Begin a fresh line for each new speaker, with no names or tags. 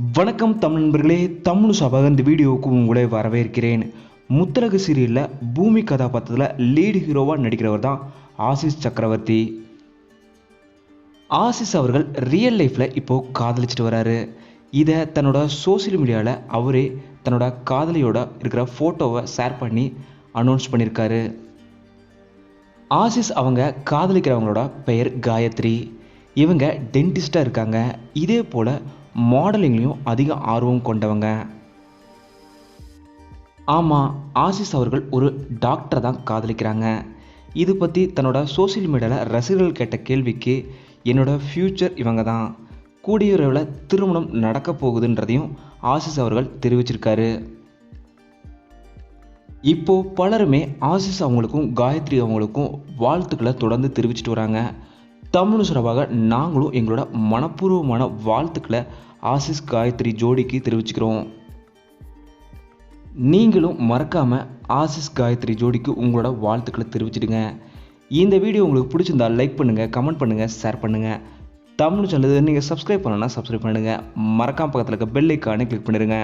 வணக்கம் தமிழ் நண்பர்களே, தமிழ் சபாக இந்த வீடியோவுக்கு உங்களை வரவேற்கிறேன். முத்தழகு சீரியலில் பூமி கதாபாத்திரத்தில் லீடு ஹீரோவாக நடிக்கிறவர் தான் ஆசிஷ் சக்கரவர்த்தி. ஆசிஷ் அவர்கள் ரியல் லைஃப்பில் இப்போது காதலிச்சிட்டு வராரு. இதை தன்னோட சோசியல் மீடியாவில் அவரே தன்னோட காதலியோட இருக்கிற ஃபோட்டோவை ஷேர் பண்ணி அனௌன்ஸ் பண்ணியிருக்காரு. ஆசிஷ் அவங்க காதலிக்கிறவங்களோட பெயர் காயத்ரி. இவங்க டென்டிஸ்டாக இருக்காங்க. இதே போல் மாடலிங்லையும் அதிக ஆர்வம் கொண்டவங்க. ஆமாம், ஆசிஷ் அவர்கள் ஒரு டாக்டரை தான் காதலிக்கிறாங்க. இது பற்றி தன்னோட சோசியல் மீடியாவில் ரசிகர்கள் கேட்ட கேள்விக்கு என்னோட ஃப்யூச்சர் இவங்க தான், கூடிய விரைவில் திருமணம் நடக்க போகுதுன்றதையும் ஆசிஷ் அவர்கள் தெரிவிச்சிருக்காரு. இப்போது பலருமே ஆசிஷ் அவங்களுக்கும் காயத்ரி அவங்களுக்கும் வாழ்த்துக்களை தொடர்ந்து தெரிவிச்சிட்டு வராங்க. தமிழ் சார்பாக நாங்களும் எங்களோட மனப்பூர்வமான வாழ்த்துக்களை ஆசிஷ் காயத்ரி ஜோடிக்கு தெரிவிச்சுக்கிறோம். நீங்களும் மறக்காமல் ஆசிஷ் காயத்ரி ஜோடிக்கு உங்களோட வாழ்த்துக்களை தெரிவிச்சிடுங்க. இந்த வீடியோ உங்களுக்கு பிடிச்சிருந்தா லைக் பண்ணுங்கள், கமெண்ட் பண்ணுங்கள், ஷேர் பண்ணுங்கள். தமிழ் சேனல் நீங்கள் சப்ஸ்கிரைப் பண்ணணும்னா சப்ஸ்கிரைப் பண்ணுங்கள். மறக்காம பக்கத்தில் இருக்க பெல் ஐக்கானை கிளிக் பண்ணிடுங்க.